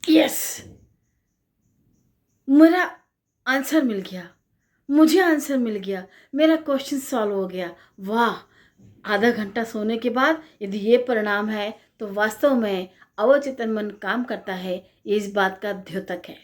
Yes, मेरा answer मिल गया, मुझे आंसर मिल गया, मेरा क्वेश्चन सॉल्व हो गया। वाह! आधा घंटा सोने के बाद यदि ये परिणाम है तो वास्तव में अवचेतन मन काम करता है, ये इस बात का द्योतक है।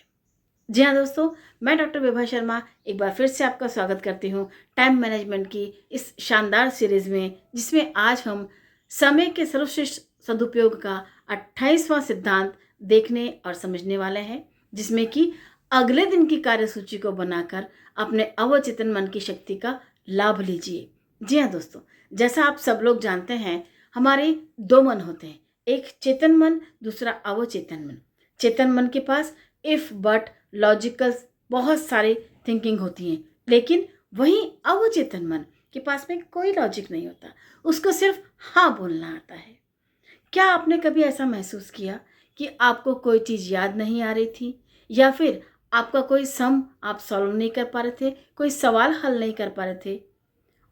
जी हाँ दोस्तों, मैं डॉक्टर विभा शर्मा एक बार फिर से आपका स्वागत करती हूँ टाइम मैनेजमेंट की इस शानदार सीरीज में, जिसमें आज हम समय के सर्वश्रेष्ठ सदुपयोग का 28वां सिद्धांत देखने और समझने वाले हैं, जिसमें कि अगले दिन की कार्यसूची को बनाकर अपने अवचेतन मन की शक्ति का लाभ लीजिए। जी हाँ दोस्तों, जैसा आप सब लोग जानते हैं, हमारे दो मन होते हैं, एक चेतन मन, दूसरा अवचेतन मन। चेतन मन के पास इफ बट लॉजिकल बहुत सारी थिंकिंग होती हैं, लेकिन वहीं अवचेतन मन के पास में कोई लॉजिक नहीं होता, उसको सिर्फ हाँ बोलना आता है। क्या आपने कभी ऐसा महसूस किया कि आपको कोई चीज़ याद नहीं आ रही थी, या फिर आपका कोई सम आप सॉल्व नहीं कर पा रहे थे, कोई सवाल हल नहीं कर पा रहे थे,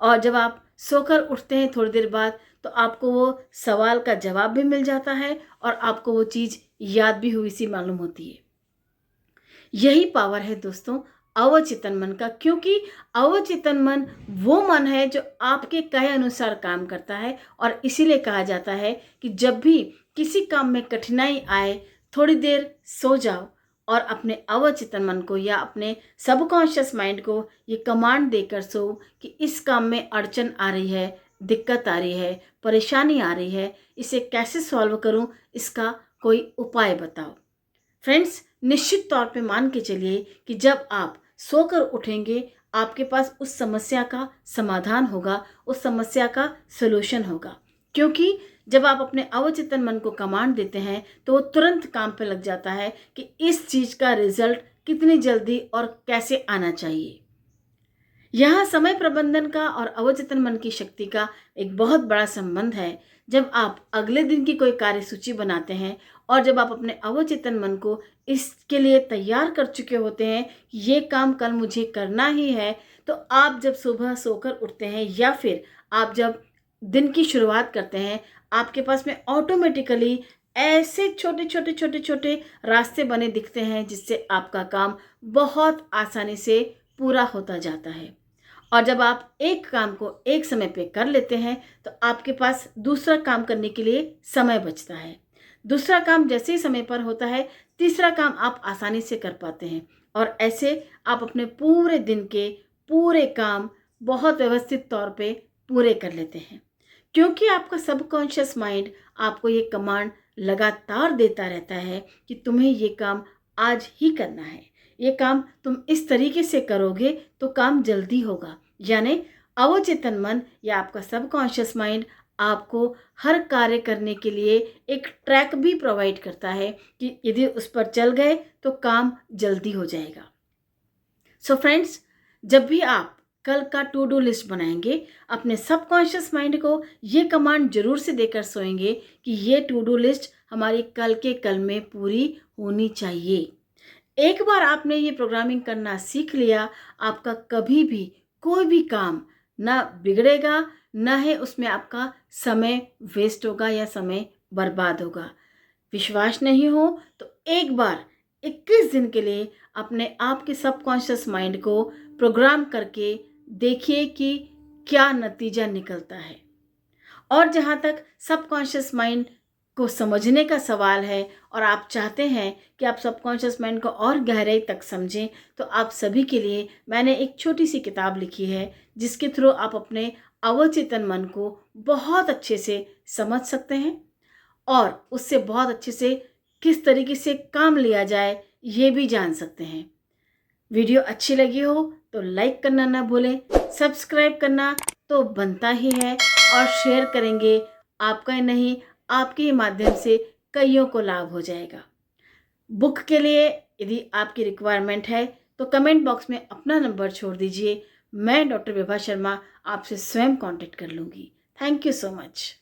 और जब आप सोकर उठते हैं थोड़ी देर बाद तो आपको वो सवाल का जवाब भी मिल जाता है और आपको वो चीज़ याद भी हुई सी मालूम होती है। यही पावर है दोस्तों अवचेतन मन का, क्योंकि अवचेतन मन वो मन है जो आपके कहे अनुसार काम करता है, और इसीलिए कहा जाता है कि जब भी किसी काम में कठिनाई आए, थोड़ी देर सो जाओ और अपने अवचेतन मन को या अपने सबकॉन्शियस माइंड को ये कमांड देकर सो कि इस काम में अड़चन आ रही है, दिक्कत आ रही है, परेशानी आ रही है, इसे कैसे सॉल्व करूं, इसका कोई उपाय बताओ। फ्रेंड्स, निश्चित तौर पे मान के चलिए कि जब आप सोकर उठेंगे, आपके पास उस समस्या का समाधान होगा, उस समस्या का सलूशन होगा। क्योंकि जब आप अपने अवचेतन मन को कमांड देते हैं तो वो तुरंत काम पे लग जाता है कि इस चीज़ का रिजल्ट कितनी जल्दी और कैसे आना चाहिए। यहाँ समय प्रबंधन का और अवचेतन मन की शक्ति का एक बहुत बड़ा संबंध है। जब आप अगले दिन की कोई कार्यसूची बनाते हैं और जब आप अपने अवचेतन मन को इसके लिए तैयार कर चुके होते हैं कि ये काम कल मुझे करना ही है, तो आप जब सुबह सोकर उठते हैं या फिर आप जब दिन की शुरुआत करते हैं, आपके पास में ऑटोमेटिकली ऐसे छोटे छोटे छोटे छोटे रास्ते बने दिखते हैं, जिससे आपका काम बहुत आसानी से पूरा होता जाता है। और जब आप एक काम को एक समय पे कर लेते हैं तो आपके पास दूसरा काम करने के लिए समय बचता है। दूसरा काम जैसे ही समय पर होता है, तीसरा काम आप आसानी से कर पाते हैं, और ऐसे आप अपने पूरे दिन के पूरे काम बहुत व्यवस्थित तौर पे पूरे कर लेते हैं। क्योंकि आपका सबकॉन्शियस माइंड आपको ये कमांड लगातार देता रहता है कि तुम्हें ये काम आज ही करना है, ये काम तुम इस तरीके से करोगे तो काम जल्दी होगा। यानी अवचेतन मन या आपका सबकॉन्शियस माइंड आपको हर कार्य करने के लिए एक ट्रैक भी प्रोवाइड करता है कि यदि उस पर चल गए तो काम जल्दी हो जाएगा। सो फ्रेंड्स, जब भी आप कल का टू डू लिस्ट बनाएंगे, अपने सबकॉन्शियस माइंड को ये कमांड जरूर से देकर सोएंगे कि ये टू डू लिस्ट हमारी कल के कल में पूरी होनी चाहिए। एक बार आपने ये प्रोग्रामिंग करना सीख लिया, आपका कभी भी कोई भी काम ना बिगड़ेगा, ना है उसमें आपका समय वेस्ट होगा या समय बर्बाद होगा। विश्वास नहीं हो तो एक बार 21 दिन के लिए अपने आप के सबकॉन्शियस माइंड को प्रोग्राम करके देखिए कि क्या नतीजा निकलता है। और जहाँ तक सबकॉन्शियस माइंड को समझने का सवाल है और आप चाहते हैं कि आप सबकॉन्शियस माइंड को और गहराई तक समझें, तो आप सभी के लिए मैंने एक छोटी सी किताब लिखी है, जिसके थ्रू आप अपने अवचेतन मन को बहुत अच्छे से समझ सकते हैं और उससे बहुत अच्छे से किस तरीके से काम लिया जाए ये भी जान सकते हैं। वीडियो अच्छी लगी हो तो लाइक करना ना भूलें, सब्सक्राइब करना तो बनता ही है, और शेयर करेंगे, आपका ही नहीं आपके ही माध्यम से कईयों को लाभ हो जाएगा। बुक के लिए यदि आपकी रिक्वायरमेंट है तो कमेंट बॉक्स में अपना नंबर छोड़ दीजिए, मैं डॉक्टर विभा शर्मा आपसे स्वयं कांटेक्ट कर लूँगी। Thank you so much.